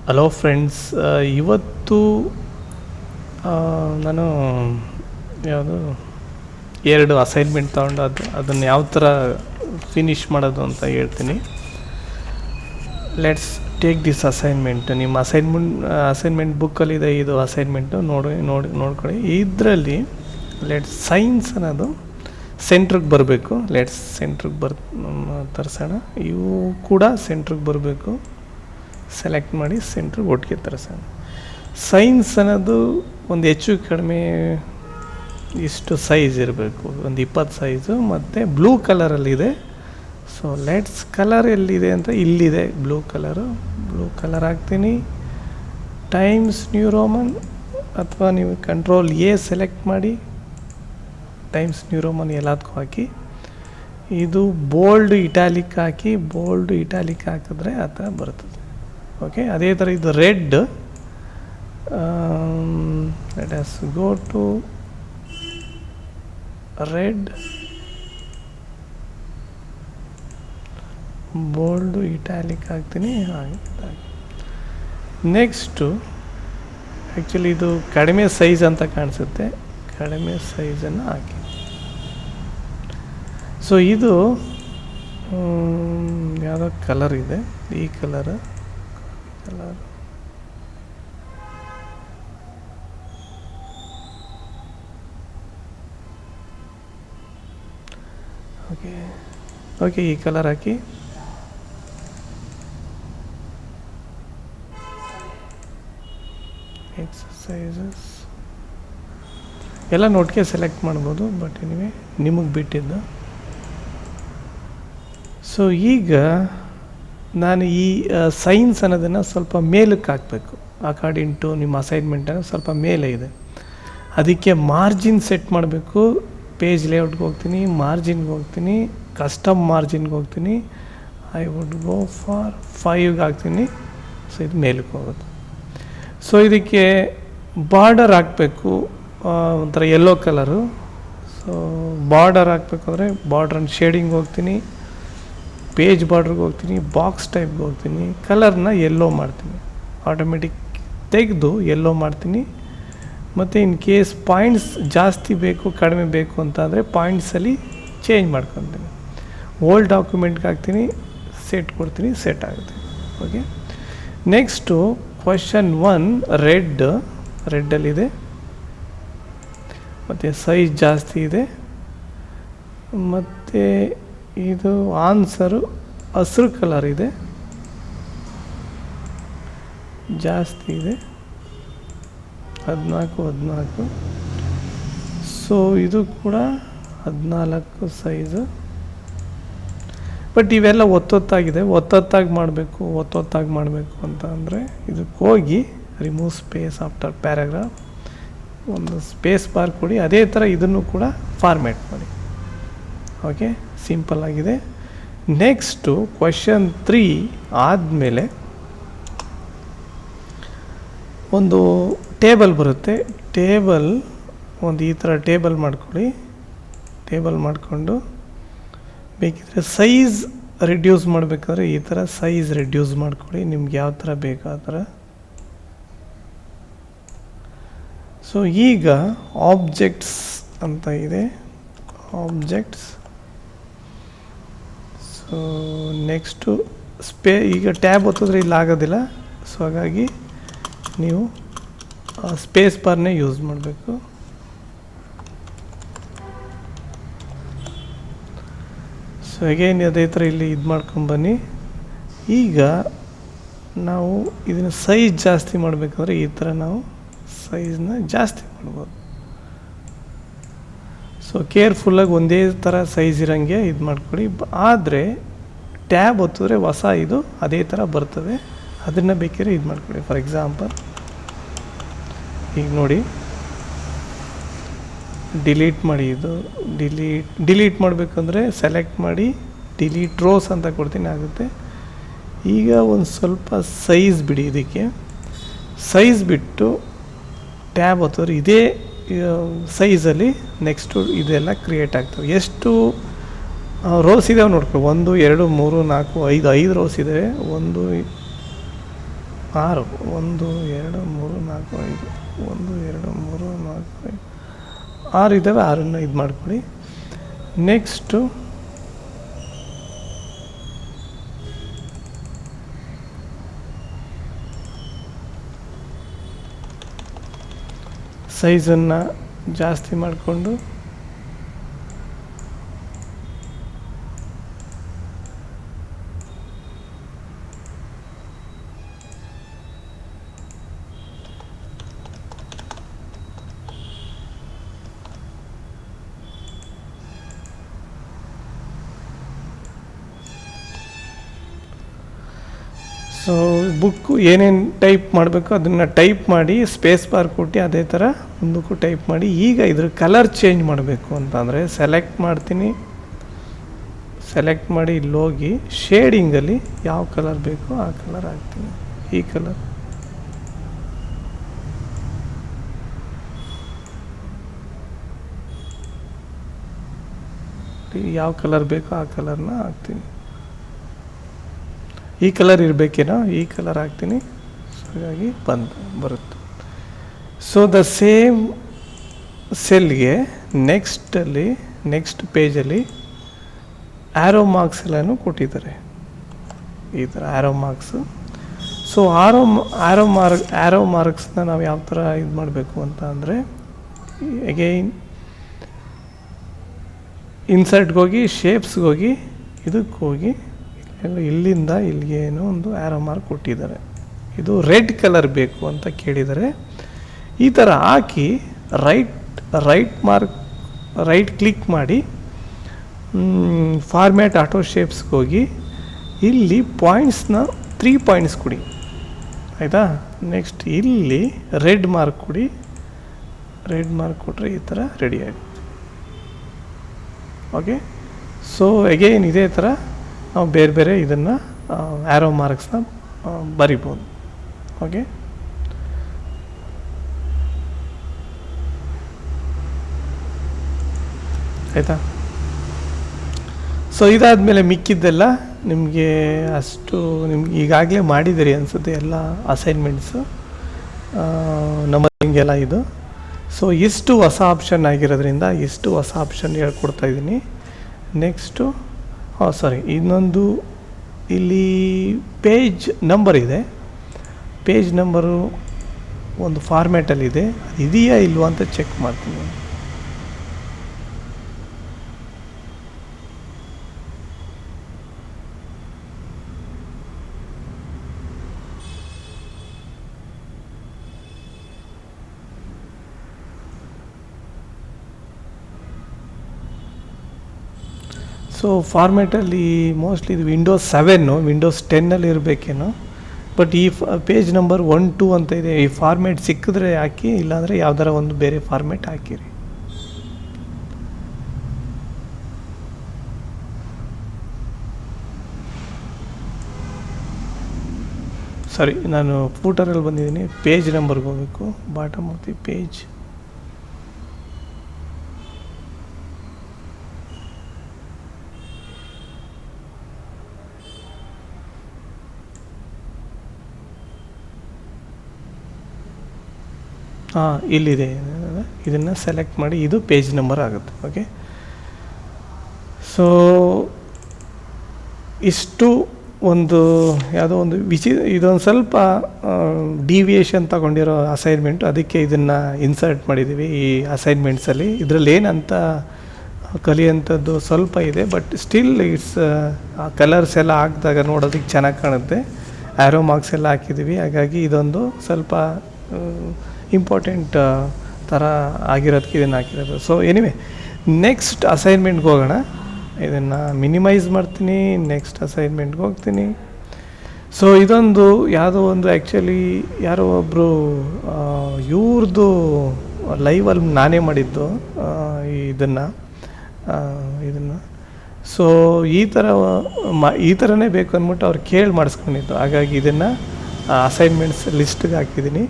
Hello friends, ಇವತ್ತು ನಾನು ಯಾವುದು 2 ಅಸೈನ್ಮೆಂಟ್ ತೊಗೊಂಡು ಅದನ್ನು ಯಾವ ಥರ ಫಿನಿಷ್ ಮಾಡೋದು ಅಂತ ಹೇಳ್ತೀನಿ. Let's take this assignment. ನಿಮ್ಮ ಅಸೈನ್ಮೆಂಟ್ ಬುಕ್ಕಲ್ಲಿದೆ ಇದು ಅಸೈನ್ಮೆಂಟು. ನೋಡ್ಕೊಳ್ಳಿ. ಇದರಲ್ಲಿ ಸೈನ್ಸ್ ಅನ್ನೋದು ಸೆಂಟ್ರಿಗೆ ಬರಬೇಕು. ಸೆಂಟ್ರಿಗೆ ತರಿಸೋಣ. ಇವು ಕೂಡ ಸೆಂಟ್ರಿಗೆ ಬರಬೇಕು. ಸೆಲೆಕ್ಟ್ ಮಾಡಿ ಸೆಂಟ್ರಿಗೆ ಒಟ್ಟಿಗೆ ತರಿಸೋಣ. ಸೈನ್ಸ್ ಅನ್ನೋದು ಒಂದು ಹೆಚ್ಚು ಕಡಿಮೆ ಇಷ್ಟು ಸೈಜ್ ಇರಬೇಕು, ಒಂದು 20 ಸೈಜು. ಮತ್ತು ಬ್ಲೂ ಕಲರಲ್ಲಿದೆ. ಸೊ ಕಲರ್ ಎಲ್ಲಿದೆ ಅಂತ ಇಲ್ಲಿದೆ ಬ್ಲೂ ಕಲರ್ ಹಾಕ್ತೀನಿ. ಟೈಮ್ಸ್ ನ್ಯೂ ರೋಮನ್ ಅಥವಾ ನೀವು ಕಂಟ್ರೋಲ್ ಎ ಸೆಲೆಕ್ಟ್ ಮಾಡಿ ಟೈಮ್ಸ್ ನ್ಯೂ ರೋಮನ್ ಎಲ್ಲದಕ್ಕೂ ಹಾಕಿ. ಇದು ಬೋಲ್ಡ್ ಇಟಾಲಿಕ್ ಹಾಕಿದ್ರೆ ಆ ಥರ ಬರ್ತದೆ. ಓಕೆ, ಅದೇ ಥರ ಇದು red. Let us go to red, bold italic ಹಾಕ್ತೀನಿ. ಹಾಗೆ ನೆಕ್ಸ್ಟು ಆ್ಯಕ್ಚುಲಿ ಇದು ಕಡಿಮೆ ಸೈಜ್ ಅಂತ ಕಾಣಿಸುತ್ತೆ. ಕಡಿಮೆ ಸೈಜನ್ನು ಹಾಕಿ. ಸೊ ಇದು ಯಾವುದೋ ಕಲರ್ ಇದೆ, ಈ ಕಲರ್ ಓಕೆ ಈ ಕಲರ್ ಹಾಕಿ. ಎಕ್ಸಸೈಸಸ್ ಎಲ್ಲ ನೋಟ್ಗೆ ಸೆಲೆಕ್ಟ್ ಮಾಡ್ಬೋದು, ಬಟ್ ಎನಿವೆ ನಿಮಗೆ ಬಿಟ್ಟಿದ್ದು. ಸೊ ಈಗ ನಾನು ಈ ಸೈನ್ಸ್ ಅನ್ನೋದನ್ನು ಸ್ವಲ್ಪ ಮೇಲಕ್ಕೆ ಹಾಕಬೇಕು. ಅಕಾರ್ಡಿಂಗ್ ಟು ನಿಮ್ಮ ಅಸೈನ್ಮೆಂಟನ್ನು ಸ್ವಲ್ಪ ಮೇಲೆ ಇದೆ. ಅದಕ್ಕೆ ಮಾರ್ಜಿನ್ ಸೆಟ್ ಮಾಡಬೇಕು. ಪೇಜ್ ಲೇಔಟ್ಗೆ ಹೋಗ್ತೀನಿ, ಮಾರ್ಜಿನ್ಗೆ ಹೋಗ್ತೀನಿ, ಕಸ್ಟಮ್ ಮಾರ್ಜಿನ್ಗೆ ಹೋಗ್ತೀನಿ. ಐ ವುಡ್ ಗೋ ಫಾರ್ 5ಗೆ ಹಾಕ್ತೀನಿ. ಸೊ ಇದು ಮೇಲಕ್ಕೆ ಹೋಗುತ್ತೆ. ಸೊ ಇದಕ್ಕೆ ಬಾರ್ಡರ್ ಹಾಕಬೇಕು, ಒಂಥರ ಯೆಲ್ಲೋ ಕಲರು. ಸೊ ಬಾರ್ಡರ್ ಹಾಕ್ಬೇಕಾದ್ರೆ ಬಾರ್ಡ್ರನ್ನ ಶೇಡಿಂಗ್ ಹೋಗ್ತೀನಿ, ಪೇಜ್ ಬಾರ್ಡ್ರಿಗೆ ಹೋಗ್ತೀನಿ, ಬಾಕ್ಸ್ ಟೈಪ್ಗೆ ಹೋಗ್ತೀನಿ. ಕಲರ್ನ ಯೆಲ್ಲೋ ಮಾಡ್ತೀನಿ, ಆಟೋಮೆಟಿಕ್ ತೆಗೆದು ಯೆಲ್ಲೋ ಮಾಡ್ತೀನಿ. ಮತ್ತು ಇನ್ ಕೇಸ್ ಪಾಯಿಂಟ್ಸ್ ಜಾಸ್ತಿ ಬೇಕು ಕಡಿಮೆ ಬೇಕು ಅಂತಂದರೆ ಪಾಯಿಂಟ್ಸಲ್ಲಿ ಚೇಂಜ್ ಮಾಡ್ಕೊತೀನಿ. ಓಲ್ಡ್ ಡಾಕ್ಯುಮೆಂಟ್ಗೆ ಹಾಕ್ತೀನಿ, ಸೆಟ್ ಕೊಡ್ತೀನಿ, ಸೆಟ್ ಆಗುತ್ತೆ. ಓಕೆ, ನೆಕ್ಸ್ಟು ಕ್ವೆಶ್ಚನ್ 1 ರೆಡ್ಡಲ್ಲಿದೆ ಮತ್ತು ಸೈಜ್ ಜಾಸ್ತಿ ಇದೆ. ಮತ್ತು ಇದು ಆನ್ಸರು ಹಸಿರು ಕಲರ್ ಇದೆ, ಜಾಸ್ತಿ ಇದೆ, 14. ಸೊ ಇದು ಕೂಡ 14 ಸೈಜು. ಬಟ್ ಇವೆಲ್ಲ ಒತ್ತೊತ್ತಾಗಿ ಮಾಡಬೇಕು ಅಂತ ಅಂದರೆ ಇದಕ್ಕೆ ಹೋಗಿ ರಿಮೂವ್ ಸ್ಪೇಸ್ ಆಫ್ಟರ್ ಪ್ಯಾರಾಗ್ರಾಫ್, ಒಂದು ಸ್ಪೇಸ್ ಬಾರ್ ಕೊಡಿ. ಅದೇ ಥರ ಇದನ್ನು ಕೂಡ ಫಾರ್ಮ್ಯಾಟ್ ಮಾಡಿ. ಓಕೆ, ಸಿಂಪಲ್ ಆಗಿದೆ. ನೆಕ್ಸ್ಟು ಕ್ವೆಶ್ಚನ್ 3 ಆದಮೇಲೆ ಒಂದು ಟೇಬಲ್ ಬರುತ್ತೆ. ಒಂದು ಈ ಥರ ಟೇಬಲ್ ಮಾಡಿಕೊಂಡು ಬೇಕಿದ್ರೆ ಸೈಜ್ ರಿಡ್ಯೂಸ್ ಮಾಡಬೇಕಾದ್ರೆ ಈ ಥರ ಸೈಜ್ ರಿಡ್ಯೂಸ್ ಮಾಡ್ಕೊಳ್ಳಿ, ನಿಮ್ಗೆ ಯಾವ ಥರ ಬೇಕು ಆ ಥರ. ಸೊ ಈಗ ಆಬ್ಜೆಕ್ಟ್ಸ್ ಅಂತ ಇದೆ, ಆಬ್ಜೆಕ್ಟ್ಸ್. ಸೊ ನೆಕ್ಸ್ಟು ಈಗ ಟ್ಯಾಬ್ ಒತ್ತಿದ್ರೆ ಇಲ್ಲಿ ಆಗೋದಿಲ್ಲ. ಸೊ ಹಾಗಾಗಿ ನೀವು ಸ್ಪೇಸ್ ಬಾರ್ನೇ ಯೂಸ್ ಮಾಡಬೇಕು. ಸೊ ಅಗೇನ್ ಅದೇ ಥರ ಇಲ್ಲಿ ಇದು ಮಾಡ್ಕೊಂಬನ್ನಿ. ಈಗ ನಾವು ಇದನ್ನು ಸೈಜ್ ಜಾಸ್ತಿ ಮಾಡಬೇಕಾದ್ರೆ ಈ ಥರ ನಾವು ಸೈಜ್ನ ಜಾಸ್ತಿ ಮಾಡ್ಬೋದು. ಸೊ ಕೇರ್ಫುಲ್ಲಾಗಿ ಒಂದೇ ಥರ ಸೈಜ್ ಇರೋಂಗೆ ಇದು ಮಾಡ್ಕೊಳ್ಳಿ. ಆದರೆ ಟ್ಯಾಬ್ ಒತ್ತಿದ್ರೆ ಹೊಸ ಇದು ಅದೇ ಥರ ಬರ್ತದೆ, ಅದನ್ನು ಬೇಕಾದ್ರೆ ಇದು ಮಾಡ್ಕೊಳ್ಳಿ. ಫಾರ್ ಎಕ್ಸಾಂಪಲ್ ಈಗ ನೋಡಿ, ಡಿಲೀಟ್ ಮಾಡಿ. ಇದು ಡಿಲೀಟ್ ಮಾಡಬೇಕಂದ್ರೆ ಸೆಲೆಕ್ಟ್ ಮಾಡಿ ಡಿಲೀಟ್ ರೋಸ್ ಅಂತ ಕೊಡ್ತೀನಿ, ಆಗುತ್ತೆ. ಈಗ ಒಂದು ಸ್ವಲ್ಪ ಸೈಜ್ ಬಿಡಿ. ಇದಕ್ಕೆ ಸೈಜ್ ಬಿಟ್ಟು ಟ್ಯಾಬ್ ಒತ್ತಿದ್ರೆ ಇದೇ ಸೈಜಲ್ಲಿ ನೆಕ್ಸ್ಟು ಇದೆಲ್ಲ ಕ್ರಿಯೇಟ್ ಆಗ್ತವೆ. ಎಷ್ಟು ರೋಸ್ ಇದಾವೆ ನೋಡ್ಕೊ. 1 2 3 4 5 ರೋಸ್ ಇದೆ. 1 6 1 2 3 4 5 1 2 3 4 5 6 ಇದ್ದಾವೆ, 6ನ್ನು ಇದು ಮಾಡ್ಕೊಳ್ಳಿ. ನೆಕ್ಸ್ಟು ಸೈಜನ್ನು ಜಾಸ್ತಿ ಮಾಡಿಕೊಂಡು ಸೊ ಬುಕ್ಕು ಏನೇನು ಟೈಪ್ ಮಾಡಬೇಕು ಅದನ್ನು ಟೈಪ್ ಮಾಡಿ ಸ್ಪೇಸ್ ಬಾರ್ ಕೊಟ್ಟು ಅದೇ ಥರ ಮುಂದಕ್ಕೂ ಟೈಪ್ ಮಾಡಿ. ಈಗ ಇದ್ರ ಕಲರ್ ಚೇಂಜ್ ಮಾಡಬೇಕು ಅಂತಂದರೆ ಸೆಲೆಕ್ಟ್ ಮಾಡ್ತೀನಿ, ಸೆಲೆಕ್ಟ್ ಮಾಡಿ ಇಲ್ಲೋಗಿ ಶೇಡಿಂಗಲ್ಲಿ ಯಾವ ಕಲರ್ ಬೇಕೋ ಆ ಕಲರ್ ಹಾಕ್ತೀನಿ. ಈ ಕಲರ್ ಯಾವ ಕಲರ್ ಬೇಕೋ ಆ ಕಲರ್ನ ಹಾಕ್ತೀನಿ. ಈ ಕಲರ್ ಇರಬೇಕೇನೋ, ಈ ಕಲರ್ ಹಾಕ್ತೀನಿ. ಹಾಗಾಗಿ ಬರುತ್ತೆ. ಸೊ ದ ಸೇಮ್ ಸೆಲ್ಗೆ ನೆಕ್ಸ್ಟ್ ಪೇಜಲ್ಲಿ ಆ್ಯರೋ ಮಾರ್ಕ್ಸ್ ಎಲ್ಲನೂ ಕೊಟ್ಟಿದ್ದಾರೆ, ಈ ಥರ ಆ್ಯರೋ ಮಾರ್ಕ್ಸು. ಸೊ ಆ್ಯರೋ ಮಾರ್ಕ್ಸ್ನ ನಾವು ಯಾವ ಥರ ಇದು ಮಾಡಬೇಕು ಅಂತ ಅಂದರೆ, ಅಗೈನ್ ಇನ್ಸರ್ಟ್ಗೆ ಹೋಗಿ, ಶೇಪ್ಸ್ಗೆ ಹೋಗಿ, ಇದಕ್ಕೆ ಹೋಗಿ, ಇಲ್ಲಿಂದ ಇಲ್ಲಿಗೆ ಏನೋ ಒಂದು ಆ್ಯರೋ ಮಾರ್ಕ್ ಕೊಟ್ಟಿದ್ದಾರೆ. ಇದು ರೆಡ್ ಕಲರ್ ಬೇಕು ಅಂತ ಕೇಳಿದ್ದಾರೆ. ಈ ಥರ ಹಾಕಿ ರೈಟ್ ಕ್ಲಿಕ್ ಮಾಡಿ ಫಾರ್ಮ್ಯಾಟ್ ಆಟೋ ಶೇಪ್ಸ್ಗೆ ಹೋಗಿ ಇಲ್ಲಿ ಪಾಯಿಂಟ್ಸ್ನ 3 ಪಾಯಿಂಟ್ಸ್ ಕೊಡಿ, ಆಯಿತಾ. ನೆಕ್ಸ್ಟ್ ಇಲ್ಲಿ ರೆಡ್ ಮಾರ್ಕ್ ಕೊಡಿ. ರೆಡ್ ಮಾರ್ಕ್ ಕೊಟ್ಟರೆ ಈ ಥರ ರೆಡಿ ಆಗುತ್ತೆ. ಓಕೆ. ಸೊ ಅಗೈನ್ ಇದೇ ಥರ ನಾವು ಬೇರೆ ಬೇರೆ ಇದನ್ನು ಆ್ಯರೋ ಮಾರ್ಕ್ಸ್ನ ಬರಿಬೋದು. ಓಕೆ. ಆಯಿತಾ. ಸೊ ಇದಾದಮೇಲೆ ಮಿಕ್ಕಿದ್ದೆಲ್ಲ ನಿಮಗೆ ನಿಮ್ಗೆ ಈಗಾಗಲೇ ಮಾಡಿದ್ದೀರಿ ಅನಿಸುತ್ತೆ ಎಲ್ಲ ಅಸೈನ್ಮೆಂಟ್ಸು ನಮ್ಮಂಗೆಲ್ಲ ಇದು. ಸೊ ಇಷ್ಟು ಹೊಸ ಆಪ್ಷನ್ ಆಗಿರೋದ್ರಿಂದ ಇಷ್ಟು ಹೊಸ ಆಪ್ಷನ್ ಹೇಳ್ಕೊಡ್ತಾಯಿದ್ದೀನಿ. ನೆಕ್ಸ್ಟು ಇನ್ನೊಂದು ಇಲ್ಲಿ ಪೇಜ್ ನಂಬರ್ ಇದೆ. ಪೇಜ್ ನಂಬರು ಒಂದು ಫಾರ್ಮ್ಯಾಟಲ್ಲಿದೆ, ಅದು ಇದೆಯಾ ಇಲ್ವಾ ಅಂತ ಚೆಕ್ ಮಾಡ್ತೀನಿ. ಸೊ ಫಾರ್ಮ್ಯಾಟಲ್ಲಿ ಮೋಸ್ಟ್ಲಿ ಇದು ವಿಂಡೋಸ್ 7 ವಿಂಡೋಸ್ 10 ಇರಬೇಕೇನೋ. ಬಟ್ ಈ ಪೇಜ್ ನಂಬರ್ 1 2 ಅಂತ ಇದೆ. ಈ ಫಾರ್ಮ್ಯಾಟ್ ಸಿಕ್ಕಿದ್ರೆ ಹಾಕಿ, ಇಲ್ಲಾಂದರೆ ಯಾವ್ದಾರ ಒಂದು ಬೇರೆ ಫಾರ್ಮ್ಯಾಟ್ ಹಾಕಿರಿ. ನಾನು ಫೂಟರಲ್ಲಿ ಬಂದಿದ್ದೀನಿ. ಪೇಜ್ ನಂಬರ್ಗೆ ಹೋಗಬೇಕು. Bottom of the page. ಇಲ್ಲಿದೆ, ಇದನ್ನು ಸೆಲೆಕ್ಟ್ ಮಾಡಿ, ಇದು ಪೇಜ್ ನಂಬರ್ ಆಗುತ್ತೆ. ಓಕೆ. ಸೊ ಇಷ್ಟು ಒಂದು ಯಾವುದೋ ಒಂದು ಇದೊಂದು ಸ್ವಲ್ಪ ಡಿವಿಯೇಷನ್ ತಗೊಂಡಿರೋ ಅಸೈನ್ಮೆಂಟು, ಅದಕ್ಕೆ ಇದನ್ನು ಇನ್ಸರ್ಟ್ ಮಾಡಿದ್ದೀವಿ ಈ ಅಸೈನ್ಮೆಂಟ್ಸಲ್ಲಿ. ಇದರಲ್ಲಿ ಏನಂತ ಕಲಿಯೋಂಥದ್ದು ಸ್ವಲ್ಪ ಇದೆ, ಬಟ್ ಸ್ಟಿಲ್ ಕಲರ್ಸ್ ಎಲ್ಲ ಹಾಕಿದಾಗ ನೋಡೋದಕ್ಕೆ ಚೆನ್ನಾಗಿ ಕಾಣುತ್ತೆ. ಆ್ಯರೋ ಮಾರ್ಕ್ಸ್ ಎಲ್ಲ ಹಾಕಿದ್ದೀವಿ, ಹಾಗಾಗಿ ಇದೊಂದು ಸ್ವಲ್ಪ ಇಂಪಾರ್ಟೆಂಟ್ ಥರ ಆಗಿರೋದಕ್ಕೆ ಇದನ್ನು ಹಾಕಿರೋದು. ಸೊ ಎನಿವೆ, ನೆಕ್ಸ್ಟ್ ಅಸೈನ್ಮೆಂಟ್ಗೆ ಹೋಗೋಣ. ಇದನ್ನು ಮಿನಿಮೈಸ್ ಮಾಡ್ತೀನಿ, ನೆಕ್ಸ್ಟ್ ಅಸೈನ್ಮೆಂಟ್ಗೆ ಹೋಗ್ತೀನಿ. ಸೊ ಇದೊಂದು ಯಾವುದೋ ಒಂದು ಆ್ಯಕ್ಚುಲಿ ಯಾರೋ ಒಬ್ಬರು ಇವ್ರದ್ದು ಲೈವಲ್ಲಿ ನಾನೇ ಮಾಡಿದ್ದು ಇದನ್ನು. ಸೊ ಈ ಥರನೇ ಬೇಕು ಅಂದ್ಬಿಟ್ಟು ಅವ್ರು ಕೇಳಿ ಮಾಡಿಸ್ಕೊಂಡಿದ್ದು. ಹಾಗಾಗಿ ಇದನ್ನು ಅಸೈನ್ಮೆಂಟ್ಸ್ ಲಿಸ್ಟ್ಗೆ ಹಾಕಿದ್ದೀನಿ.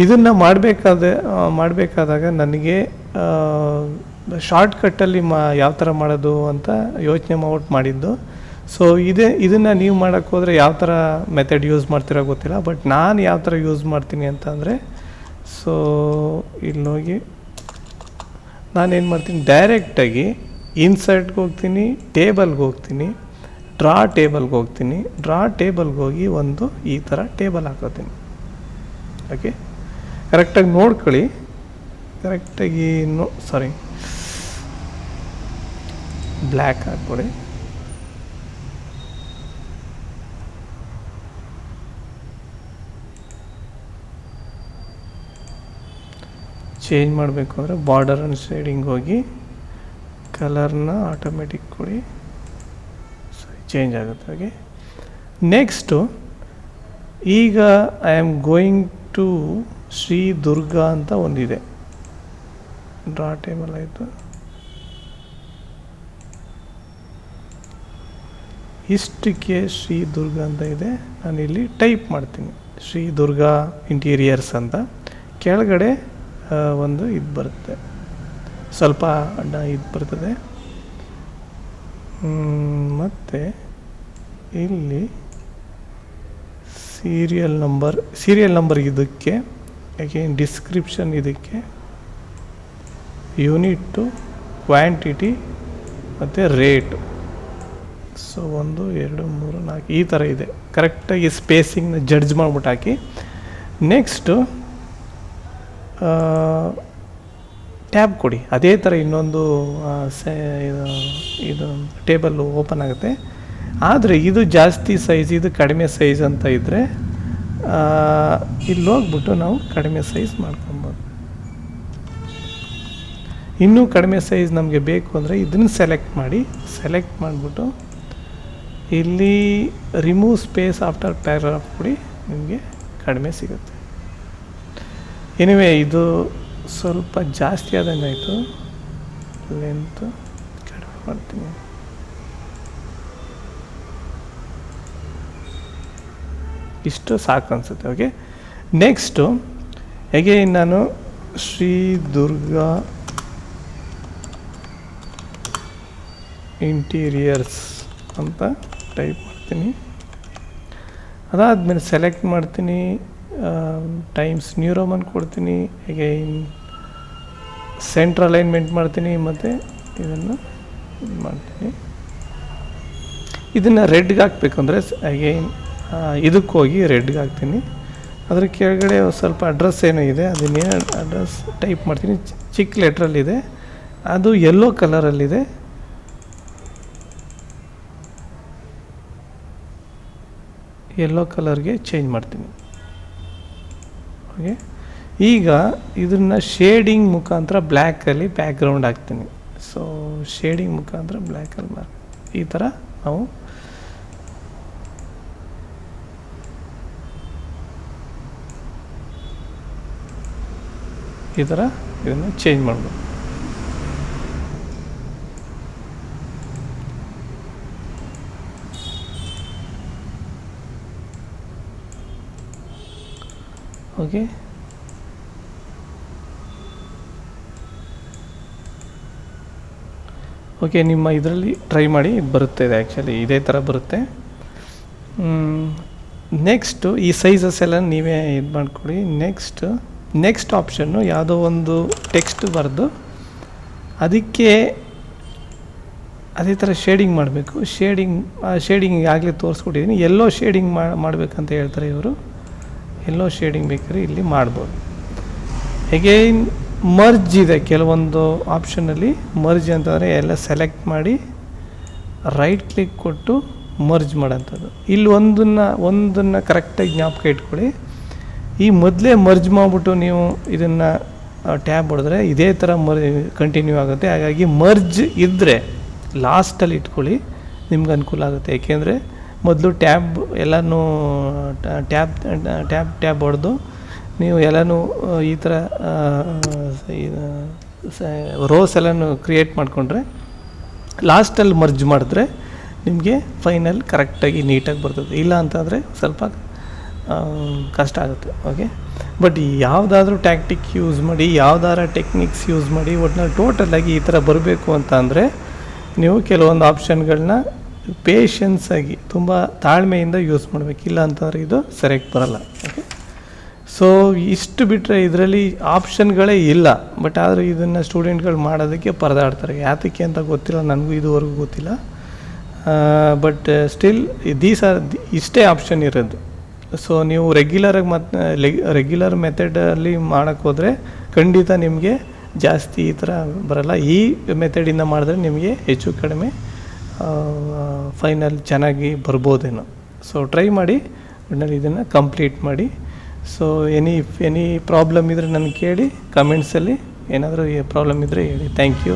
ಇದನ್ನು ಮಾಡಬೇಕಾದಾಗ ನನಗೆ ಶಾರ್ಟ್ಕಟ್ಟಲ್ಲಿ ಯಾವ ಥರ ಮಾಡೋದು ಅಂತ ಯೋಚನೆ ಮಾಡಿದ್ದು. ಸೊ ಇದನ್ನು ನೀವು ಮಾಡೋಕ್ಕೆ ಹೋದರೆ ಯಾವ ಥರ ಮೆಥಡ್ ಯೂಸ್ ಮಾಡ್ತಿರೋ ಗೊತ್ತಿಲ್ಲ, ಬಟ್ ನಾನು ಯಾವ ಥರ ಯೂಸ್ ಮಾಡ್ತೀನಿ ಅಂತಂದರೆ, ಸೊ ಇಲ್ಲೋಗಿ ನಾನೇನು ಮಾಡ್ತೀನಿ, ಡೈರೆಕ್ಟಾಗಿ ಇನ್ಸರ್ಟ್ಗೆ ಹೋಗ್ತೀನಿ, ಟೇಬಲ್ಗೆ ಹೋಗ್ತೀನಿ, ಡ್ರಾ ಟೇಬಲ್ಗೆ ಹೋಗ್ತೀನಿ. ಡ್ರಾ ಟೇಬಲ್ಗೆ ಹೋಗಿ ಒಂದು ಈ ಥರ ಟೇಬಲ್ ಹಾಕೋತೀನಿ. ಓಕೆ, ಕರೆಕ್ಟಾಗಿ ನೋಡ್ಕೊಳ್ಳಿ, ಕರೆಕ್ಟಾಗಿ ಬ್ಲ್ಯಾಕ್ ಹಾಕ್ಕೊಳ್ಳಿ. ಚೇಂಜ್ ಮಾಡಬೇಕು ಅಂದರೆ ಬಾರ್ಡರ್ ಆ್ಯಂಡ್ ಶೇಡಿಂಗ್ ಹೋಗಿ ಕಲರ್ನ ಆಟೋಮೆಟಿಕ್ ಕೊಡಿ, ಸರಿ ಚೇಂಜ್ ಆಗುತ್ತೆ. ಹಾಗೆ ನೆಕ್ಸ್ಟು ಈಗ I am going to Shri Durga ಅಂತ ಒಂದಿದೆ, ಡ್ರಾ ಟೇಬಲ್ ಆಯಿತು. ಇಷ್ಟಕ್ಕೆ ಶ್ರೀ ದುರ್ಗಾ ಅಂತ ಇದೆ, ನಾನಿಲ್ಲಿ ಟೈಪ್ ಮಾಡ್ತೀನಿ ಶ್ರೀ ದುರ್ಗಾ ಇಂಟೀರಿಯರ್ಸ್ ಅಂತ. ಕೆಳಗಡೆ ಒಂದು ಇದು ಬರುತ್ತೆ, ಸ್ವಲ್ಪ ಅಡ್ಡ ಇದು ಬರ್ತದೆ. ಮತ್ತು ಇಲ್ಲಿ ಸೀರಿಯಲ್ ನಂಬರ್ ಇದಕ್ಕೆ, ಅಗೇನ್ ಡಿಸ್ಕ್ರಿಪ್ಷನ್ ಇದಕ್ಕೆ, ಯೂನಿಟ್ಟು, ಕ್ವಾಂಟಿಟಿ ಮತ್ತು ರೇಟು. ಸೊ 1 2 3 4 ಈ ಥರ ಇದೆ. ಕರೆಕ್ಟಾಗಿ ಸ್ಪೇಸಿಂಗ್ನ ಜಡ್ಜ್ ಮಾಡ್ಬಿಟ್ಟು ಹಾಕಿ. ನೆಕ್ಸ್ಟು ಟ್ಯಾಬ್ ಕೊಡಿ. ಅದೇ ಥರ ಇನ್ನೊಂದು ಇದು ಟೇಬಲ್ಲು ಓಪನ್ ಆಗುತ್ತೆ. ಆದರೆ ಇದು ಜಾಸ್ತಿ ಸೈಜ್, ಇದು ಕಡಿಮೆ ಸೈಜ್ ಅಂತ ಇದ್ದರೆ ಇಲ್ಲಿ ಹೋಗ್ಬಿಟ್ಟು ನಾವು ಕಡಿಮೆ ಸೈಜ್ ಮಾಡ್ಕೊಬೋದು. ಇನ್ನೂ ಕಡಿಮೆ ಸೈಜ್ ನಮಗೆ ಬೇಕು ಅಂದರೆ ಇದನ್ನು ಸೆಲೆಕ್ಟ್ ಮಾಡಿಬಿಟ್ಟು ಇಲ್ಲಿ ರಿಮೂವ್ ಸ್ಪೇಸ್ ಆಫ್ಟರ್ ಪ್ಯಾರಾಗ್ರಾಫ್ ಕೊಡಿ, ನಿಮಗೆ ಕಡಿಮೆ ಸಿಗುತ್ತೆ. ಎನಿವೆ ಇದು ಸ್ವಲ್ಪ ಜಾಸ್ತಿ ಆದಂಗೆ ಆಯಿತು, ಲೆಂತ್ ಕಡಿಮೆ ಮಾಡ್ತೀನಿ. ಇಷ್ಟು ಸಾಕು ಅನಿಸುತ್ತೆ. ಓಕೆ, ನೆಕ್ಸ್ಟು ಅಗೇನ್ ನಾನು ಶ್ರೀ ದುರ್ಗಾ ಇಂಟೀರಿಯರ್ಸ್ ಅಂತ ಟೈಪ್ ಮಾಡ್ತೀನಿ. ಅದಾದಮೇಲೆ ಸೆಲೆಕ್ಟ್ ಮಾಡ್ತೀನಿ, ಟೈಮ್ಸ್ ನ್ಯೂ ರೋಮನ್ ಕೊಡ್ತೀನಿ, ಅಗೈನ್ ಸೆಂಟ್ರ್ ಅಲೈನ್ಮೆಂಟ್ ಮಾಡ್ತೀನಿ, ಮತ್ತು ಇದನ್ನು ಮಾಡ್ತೀನಿ. ಇದನ್ನು ರೆಡ್ಗೆ ಹಾಕ್ಬೇಕಂದ್ರೆ ಅಗೈನ್ ಇದಕ್ಕೆ ಹೋಗಿ ರೆಡ್ಗೆ ಹಾಕ್ತೀನಿ. ಅದ್ರ ಕೆಳಗಡೆ ಸ್ವಲ್ಪ ಅಡ್ರೆಸ್ ಏನೋ ಇದೆ, ಅದನ್ನೇನು ಅಡ್ರೆಸ್ ಟೈಪ್ ಮಾಡ್ತೀನಿ, ಚಿಕ್ಕ ಲೆಟ್ರಲ್ಲಿದೆ, ಅದು ಯೆಲ್ಲೋ ಕಲರಲ್ಲಿದೆ. ಯೆಲ್ಲೋ ಕಲರ್ಗೆ ಚೇಂಜ್ ಮಾಡ್ತೀನಿ. ಓಕೆ, ಈಗ ಇದನ್ನು ಶೇಡಿಂಗ್ ಮುಖಾಂತರ ಬ್ಲ್ಯಾಕಲ್ಲಿ ಬ್ಯಾಕ್ಗ್ರೌಂಡ್ ಹಾಕ್ತೀನಿ. ಸೊ ಶೇಡಿಂಗ್ ಮುಖಾಂತರ ಬ್ಲ್ಯಾಕಲ್ಲಿ ಈ ಥರ ನಾವು ಈ ಥರ ಇದನ್ನು ಚೇಂಜ್ ಮಾಡ್ಬೋದು. ಓಕೆ, ಓಕೆ, ನಿಮ್ಮ ಇದರಲ್ಲಿ ಟ್ರೈ ಮಾಡಿ, ಇದು ಬರುತ್ತೆ. ಇದು ಆ್ಯಕ್ಚುಲಿ ಇದೇ ಥರ ಬರುತ್ತೆ. ನೆಕ್ಸ್ಟು ಈ ಸೈಜಸ್ ಎಲ್ಲ ನೀವೇ ಇದು ಮಾಡಿಕೊಡಿ. ನೆಕ್ಸ್ಟ್ ಆಪ್ಷನ್ನು ಯಾವುದೋ ಒಂದು ಟೆಕ್ಸ್ಟ್ ಬರೆದು ಅದಕ್ಕೆ ಅದೇ ಥರ ಶೇಡಿಂಗ್ ಮಾಡಬೇಕು. ಶೇಡಿಂಗ್ ಆಗಲೇ ತೋರಿಸ್ಕೊಟ್ಟಿದ್ದೀನಿ. ಎಲ್ಲೋ ಶೇಡಿಂಗ್ ಮಾಡಬೇಕಂತ ಹೇಳ್ತಾರೆ ಇವರು. ಎಲ್ಲೋ ಶೇಡಿಂಗ್ ಬೇಕಾದ್ರೆ ಇಲ್ಲಿ ಮಾಡ್ಬೋದು. ಅಗೈನ್ ಮರ್ಜ್ ಇದೆ, ಕೆಲವೊಂದು ಆಪ್ಷನಲ್ಲಿ ಮರ್ಜ್ ಅಂತಂದರೆ ಎಲ್ಲ ಸೆಲೆಕ್ಟ್ ಮಾಡಿ ರೈಟ್ ಕ್ಲಿಕ್ ಕೊಟ್ಟು ಮರ್ಜ್ ಮಾಡೋಂಥದ್ದು. ಇಲ್ಲಿ ಒಂದನ್ನು ಕರೆಕ್ಟಾಗಿ ಜ್ಞಾಪಕ ಇಟ್ಕೊಳ್ಳಿ. ಈ ಮೊದಲೇ ಮರ್ಜ್ ಮಾಡಿಬಿಟ್ಟು ನೀವು ಇದನ್ನು ಟ್ಯಾಬ್ ಹೊಡೆದ್ರೆ ಇದೇ ಥರ ಕಂಟಿನ್ಯೂ ಆಗುತ್ತೆ. ಹಾಗಾಗಿ ಮರ್ಜ್ ಇದ್ದರೆ ಲಾಸ್ಟಲ್ಲಿ ಇಟ್ಕೊಳ್ಳಿ, ನಿಮ್ಗೆ ಅನುಕೂಲ ಆಗುತ್ತೆ. ಏಕೆಂದರೆ ಮೊದಲು ಟ್ಯಾಬ್ ಎಲ್ಲನೂ ಟ್ಯಾಬ್ ಹೊಡೆದು ನೀವು ಎಲ್ಲನೂ ಈ ಥರ ರೋಸ್ ಎಲ್ಲನೂ ಕ್ರಿಯೇಟ್ ಮಾಡಿಕೊಂಡ್ರೆ ಲಾಸ್ಟಲ್ಲಿ ಮರ್ಜ್ ಮಾಡಿದ್ರೆ ನಿಮಗೆ ಫೈನಲ್ ಕರೆಕ್ಟಾಗಿ ನೀಟಾಗಿ ಬರ್ತದೆ. ಇಲ್ಲ ಅಂತಂದರೆ ಸ್ವಲ್ಪ ಕಷ್ಟ ಆಗುತ್ತೆ. ಓಕೆ, ಬಟ್ ಯಾವುದಾದ್ರೂ ಟ್ಯಾಕ್ಟಿಕ್ ಯೂಸ್ ಮಾಡಿ, ಯಾವುದಾದ್ರೂ ಟೆಕ್ನಿಕ್ಸ್ ಯೂಸ್ ಮಾಡಿ, ಒಟ್ಟಿನಲ್ಲಿ ಟೋಟಲಾಗಿ ಈ ಥರ ಬರಬೇಕು ಅಂತ ಅಂದರೆ ನೀವು ಕೆಲವೊಂದು ಆಪ್ಷನ್ಗಳನ್ನ ಪೇಷನ್ಸ್ ಆಗಿ ತುಂಬ ತಾಳ್ಮೆಯಿಂದ ಯೂಸ್ ಮಾಡಬೇಕು, ಇಲ್ಲ ಅಂತಂದರೆ ಇದು ಸರಿಯಾಗಿ ಬರಲ್ಲ. ಓಕೆ, ಸೊ ಇಷ್ಟು ಬಿಟ್ಟರೆ ಇದರಲ್ಲಿ ಆಪ್ಷನ್ಗಳೇ ಇಲ್ಲ. ಬಟ್ ಆದರೆ ಇದನ್ನು ಸ್ಟೂಡೆಂಟ್ಗಳು ಮಾಡೋದಕ್ಕೆ ಪರದಾಡ್ತಾರೆ, ಯಾತಕ್ಕೆ ಅಂತ ಗೊತ್ತಿಲ್ಲ, ನನಗೂ ಇದುವರೆಗೂ ಗೊತ್ತಿಲ್ಲ. ಬಟ್ ಸ್ಟಿಲ್ ಇಷ್ಟೇ ಆಪ್ಷನ್ ಇರೋದು. ಸೊ ನೀವು ರೆಗ್ಯುಲರ್ ಮೆಥಡಲ್ಲಿ ಮಾಡೋಕ್ಕೆ ಹೋದರೆ ಖಂಡಿತ ನಿಮಗೆ ಜಾಸ್ತಿ ಈ ಥರ ಬರಲ್ಲ. ಈ ಮೆಥಡಿಂದ ಮಾಡಿದ್ರೆ ನಿಮಗೆ ಹೆಚ್ಚು ಕಡಿಮೆ ಫೈನಲ್ ಚೆನ್ನಾಗಿ ಬರ್ಬೋದೇನೋ. ಸೊ ಟ್ರೈ ಮಾಡಿ, ಒಟ್ಟಿನಲ್ಲಿ ಇದನ್ನು ಕಂಪ್ಲೀಟ್ ಮಾಡಿ. ಸೊ ಎನಿ ಪ್ರಾಬ್ಲಮ್ ಇದ್ದರೆ ನನಗೆ ಕೇಳಿ, ಕಮೆಂಟ್ಸಲ್ಲಿ ಏನಾದರೂ ಪ್ರಾಬ್ಲಮ್ ಇದ್ದರೆ ಹೇಳಿ. Thank you.